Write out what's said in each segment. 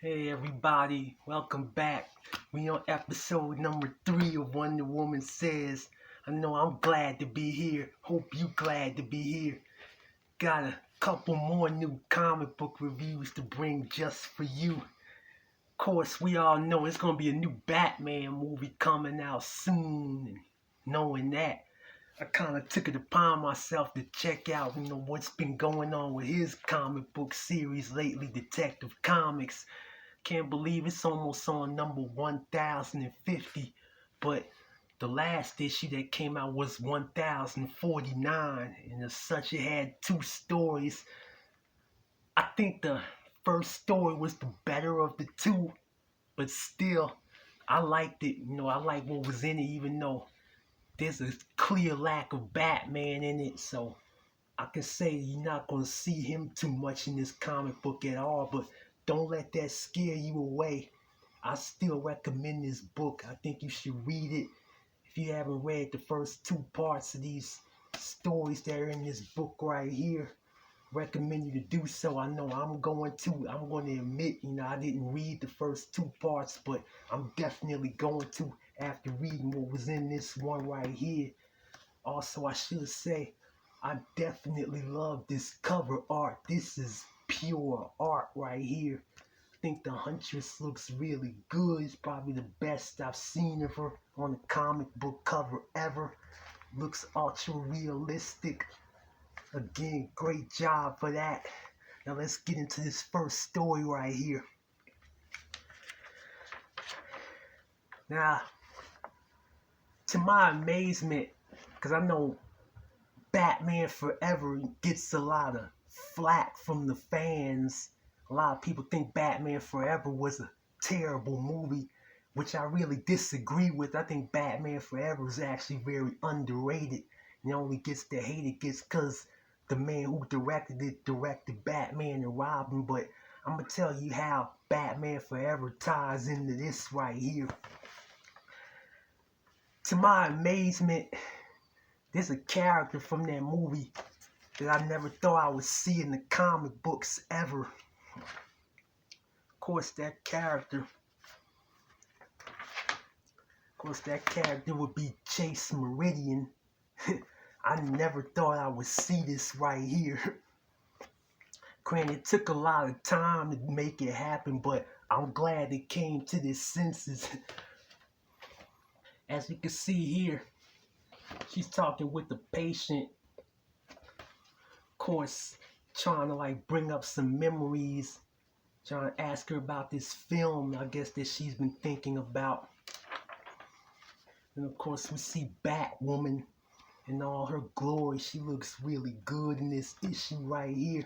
Hey everybody, welcome back. We on episode number 3 of Wonder Woman Says. I know I'm glad to be here. Hope you glad to be here. Got a couple more new comic book reviews to bring just for you. Of course, we all know it's gonna be a new Batman movie coming out soon. And knowing that, I kind of took it upon myself to check out, what's been going on with his comic book series lately, Detective Comics. Can't believe it's almost on number 1050, but the last issue that came out was 1049, and as such, it had two stories. I think the first story was the better of the two, but still, I liked it. I like what was in it, even though there's a clear lack of Batman in it, so I can say you're not going to see him too much in this comic book at all, but don't let that scare you away. I still recommend this book. I think you should read it. If you haven't read the first two parts of these stories that are in this book right here, recommend you to do so. I know I'm going to admit, I didn't read the first two parts, but I'm definitely going to after reading what was in this one right here. Also, I should say, I definitely love this cover art. This is pure art right here. I think the Huntress looks really good. It's probably the best I've seen of her on a comic book cover ever. Looks ultra realistic. Again, great job for that. Now let's get into this first story right here. Now, to my amazement, because I know Batman Forever gets a lot of flack from the fans. A lot of people think Batman Forever was a terrible movie, which I really disagree with. I think Batman Forever is actually very underrated. And it only gets the hate it gets because the man who directed it directed Batman and Robin. But I'm going to tell you how Batman Forever ties into this right here. To my amazement, there's a character from that movie that I never thought I would see in the comic books ever. Of course, that character would be Chase Meridian. I never thought I would see this right here. Granted, it took a lot of time to make it happen, but I'm glad it came to this senses. As you can see here, she's talking with the patient. Of course, trying to bring up some memories, trying to ask her about this film, I guess, that she's been thinking about. And of course, we see Batwoman in all her glory. She looks really good in this issue right here.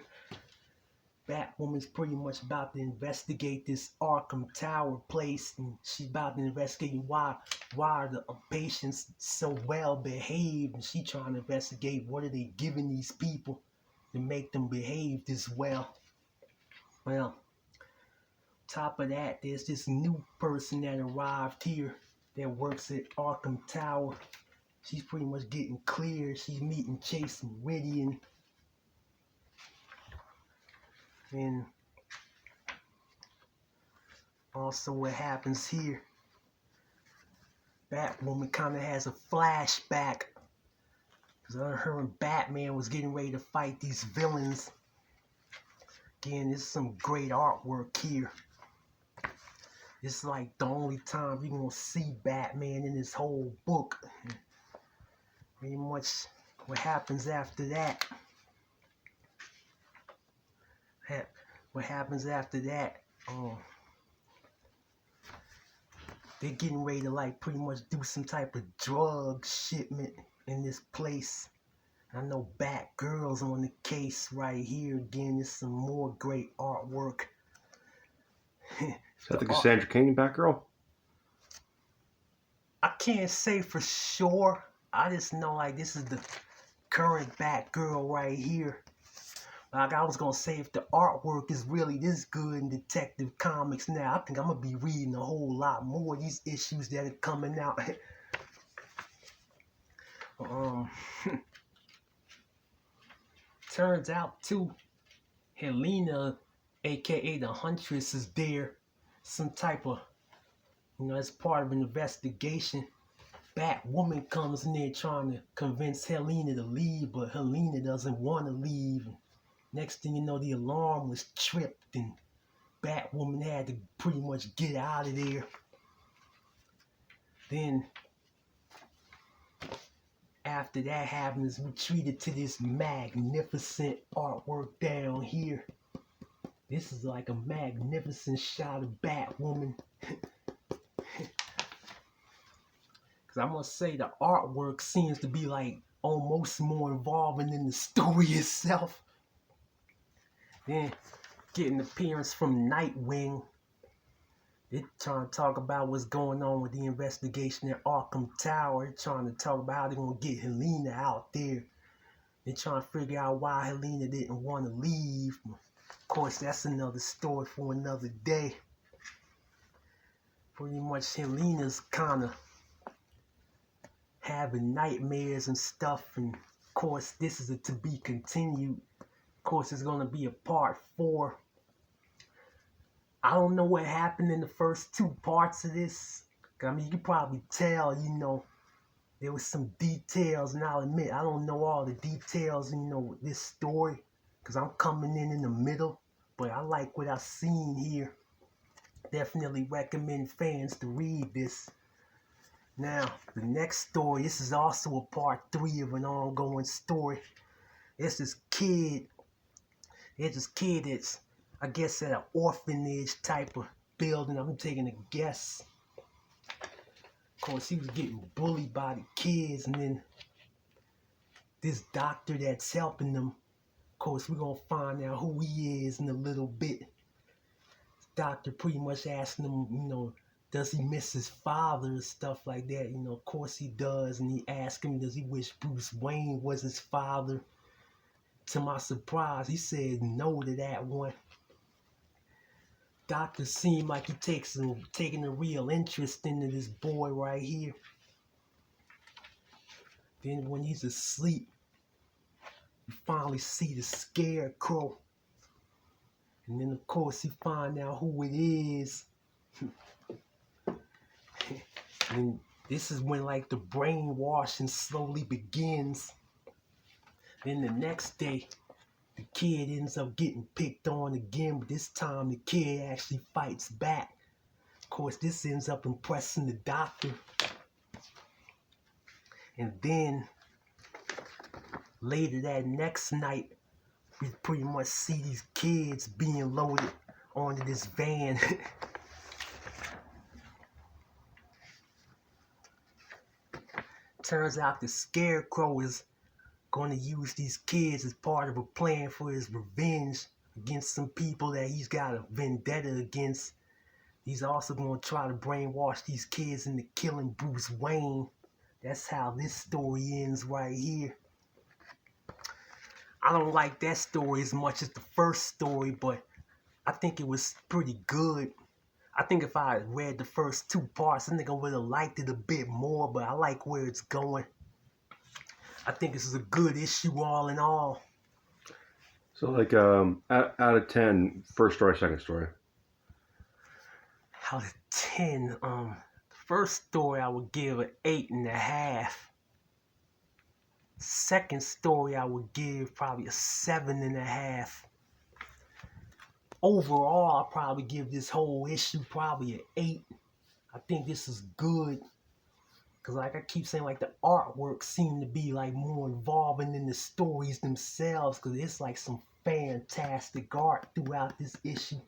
Batwoman's pretty much about to investigate this Arkham Tower place, and she's about to investigate why are the patients so well behaved, and she's trying to investigate what are they giving these people to make them behave this well. Well, top of that, there's this new person that arrived here that works at Arkham Tower. She's pretty much getting clear. She's meeting Chase Meridian. And also what happens here, Batwoman kind of has a flashback because her and Batman was getting ready to fight these villains. Again, this is some great artwork here. It's like the only time you're going to see Batman in this whole book. Pretty much what happens after that. What happens after that, they're getting ready to pretty much do some type of drug shipment in this place. I know Batgirl's on the case right here. Again, there's some more great artwork. Is that the Cassandra Cain Batgirl? I can't say for sure. I just know this is the current Batgirl right here. I was gonna say, if the artwork is really this good in Detective Comics now, I think I'm gonna be reading a whole lot more of these issues that are coming out. Turns out too, Helena, aka the Huntress, is there. some type of, as part of an investigation, Batwoman comes in there trying to convince Helena to leave, but Helena doesn't want to leave. Next thing you know, the alarm was tripped and Batwoman had to pretty much get out of there. Then, after that happens, we treated to this magnificent artwork down here. This is like a magnificent shot of Batwoman. Because I must say the artwork seems to be like almost more involving than the story itself. Then get an appearance from Nightwing. They're trying to talk about what's going on with the investigation at Arkham Tower. They're trying to talk about how they're going to get Helena out there. They're trying to figure out why Helena didn't want to leave. Of course, that's another story for another day. Pretty much Helena's kind of having nightmares and stuff, and of course this is a to be continued. Of course it's going to be a part 4. I don't know what happened in the first 2 parts of this. I mean, you can probably tell, there was some details, and I'll admit I don't know all the details, with this story, because I'm coming in the middle, but I like what I've seen here. Definitely recommend fans to read this. Now, the next story, this is also a part 3 of an ongoing story. It's this kid that's, I guess, at an orphanage type of building. I'm taking a guess. Of course, he was getting bullied by the kids, and then this doctor that's helping them, of course, we're going to find out who he is in a little bit. The doctor pretty much asking him, does he miss his father and stuff like that? Of course he does. And he asked him, does he wish Bruce Wayne was his father? To my surprise, he said no to that one. Doctor seemed like he taking a real interest into this boy right here. Then when he's asleep, you finally see the Scarecrow. And then of course he find out who it is. And this is when like the brainwashing slowly begins. Then the next day, the kid ends up getting picked on again, but this time the kid actually fights back. Of course, this ends up impressing the doctor. And then later that next night, we pretty much see these kids being loaded onto this van. Turns out the Scarecrow is going to use these kids as part of a plan for his revenge against some people that he's got a vendetta against. He's also going to try to brainwash these kids into killing Bruce Wayne. That's how this story ends right here. I don't like that story as much as the first story, but I think it was pretty good. I think if I had read the first 2 parts, I think I would have liked it a bit more, but I like where it's going. I think this is a good issue all in all. So like out of 10, first story, second story. Out of 10, the first story I would give an 8.5. Second story I would give probably a 7.5. Overall, I'll probably give this whole issue probably an 8. I think this is good. Because like I keep saying, like the artwork seemed to be like more involving than the stories themselves. Because it's like some fantastic art throughout this issue.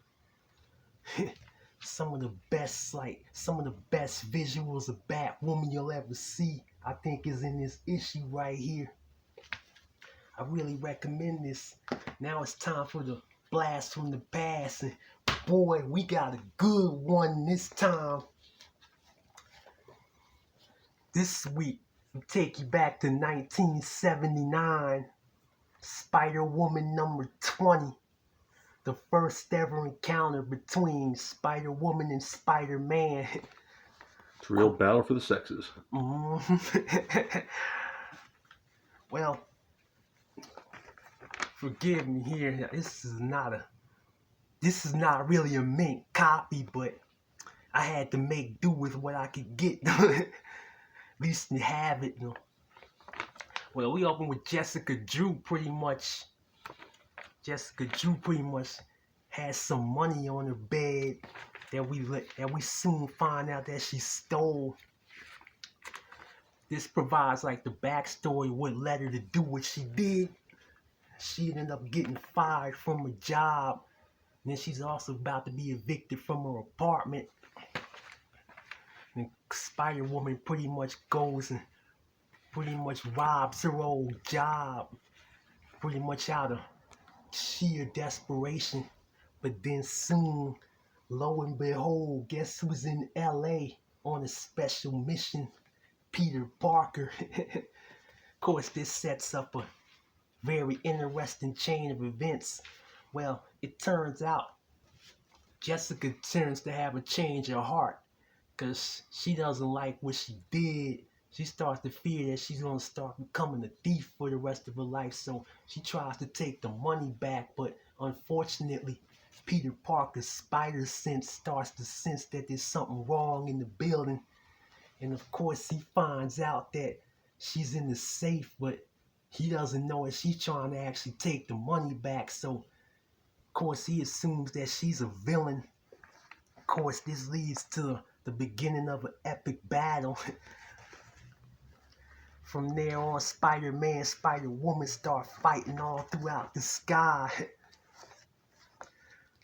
Some of the best visuals of Batwoman you'll ever see, I think, is in this issue right here. I really recommend this. Now it's time for the blast from the past, and boy, we got a good one this time. This week, we take you back to 1979, Spider-Woman number 20. The first ever encounter between Spider-Woman and Spider-Man. It's a real battle for the sexes. Well, forgive me here. This is not really a mint copy, but I had to make do with what I could get. At least have it. Well, we open with Jessica Drew pretty much. Jessica Drew pretty much has some money on her bed that we soon find out that she stole. This provides like the backstory, what led her to do what she did. She ended up getting fired from her job. And then she's also about to be evicted from her apartment. And Spider-Woman pretty much goes and pretty much robs her old job. Pretty much out of sheer desperation. But then soon, lo and behold, guess who's in LA on a special mission? Peter Parker. Of course, this sets up a very interesting chain of events. Well, it turns out Jessica tends to have a change of heart because she doesn't like what she did. She starts to fear that she's going to start becoming a thief for the rest of her life. So she tries to take the money back. But unfortunately, Peter Parker's spider sense starts to sense that there's something wrong in the building. And of course, he finds out that she's in the safe, but he doesn't know that she's trying to actually take the money back. So, of course, he assumes that she's a villain. Of course, this leads to the beginning of an epic battle. From there on, Spider-Man, Spider-Woman start fighting all throughout the sky.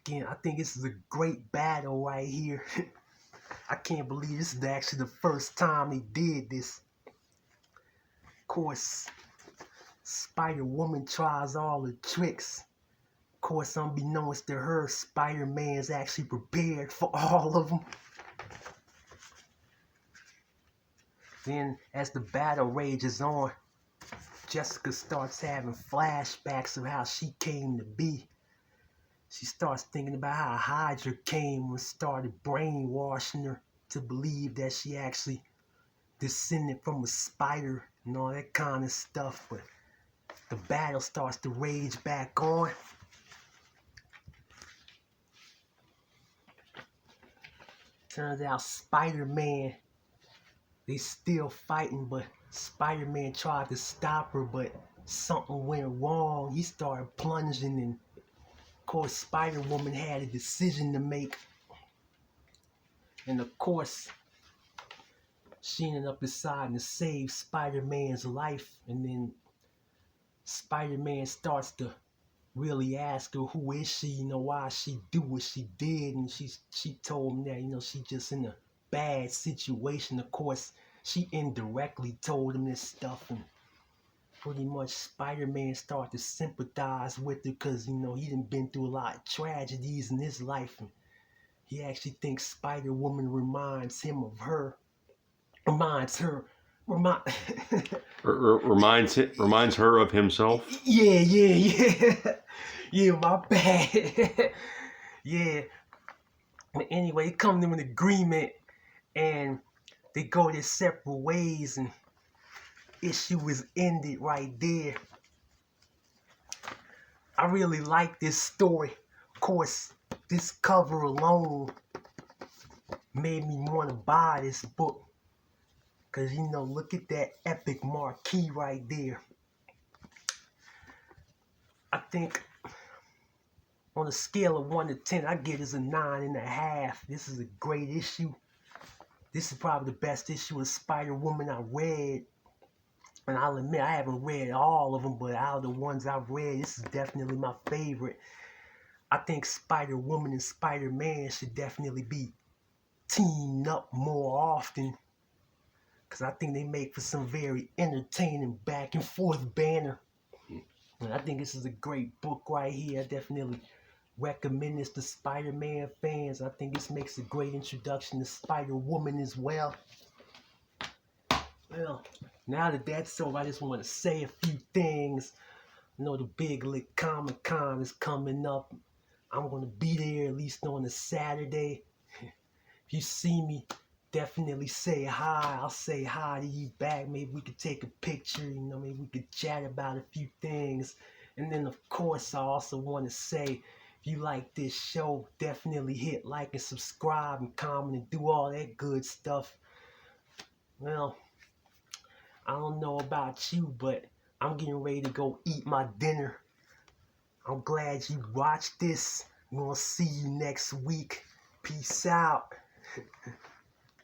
Again, I think this is a great battle right here. I can't believe this is actually the first time they did this. Of course, Spider-Woman tries all the tricks. Of course, unbeknownst to her, Spider-Man's actually prepared for all of them. Then, as the battle rages on, Jessica starts having flashbacks of how she came to be. She starts thinking about how Hydra came and started brainwashing her to believe that she actually descended from a spider and all that kind of stuff. But the battle starts to rage back on. Turns out Spider-Man, they still fighting, but Spider-Man tried to stop her, but something went wrong. He started plunging, and of course, Spider-Woman had a decision to make. And of course, she ended up deciding to save Spider-Man's life. And then Spider-Man starts to really ask her, who is she? Why she do what she did? And she told him that, she just in a bad situation. Of course, she indirectly told him this stuff. And pretty much Spider-Man started to sympathize with her because, he done been through a lot of tragedies in his life. And he actually thinks Spider-Woman reminds him of her. Reminds her of himself. Yeah, my bad. Yeah. But anyway, they come to an agreement and they go their separate ways, and issue is ended right there. I really like this story. Of course, this cover alone made me want to buy this book. Because, look at that epic marquee right there. I think on a scale of 1 to 10, I give this a 9.5. This is a great issue. This is probably the best issue of Spider-Woman I read. And I'll admit, I haven't read all of them, but out of the ones I've read, this is definitely my favorite. I think Spider-Woman and Spider-Man should definitely be teamed up more often. Because I think they make for some very entertaining back and forth banner. And I think this is a great book right here. I definitely recommend this to Spider-Man fans. I think this makes a great introduction to Spider-Woman as well. Well, now that that's over, I just want to say a few things. The Big Lick Comic Con is coming up. I'm going to be there at least on a Saturday. If you see me, definitely say hi. I'll say hi to you back. Maybe we could take a picture. Maybe we could chat about a few things. And then, of course, I also want to say, If you like this show, definitely hit like and subscribe and comment and do all that good stuff. Well, I don't know about you, but I'm getting ready to go eat my dinner. I'm glad you watched this. We're gonna see you next week. Peace out.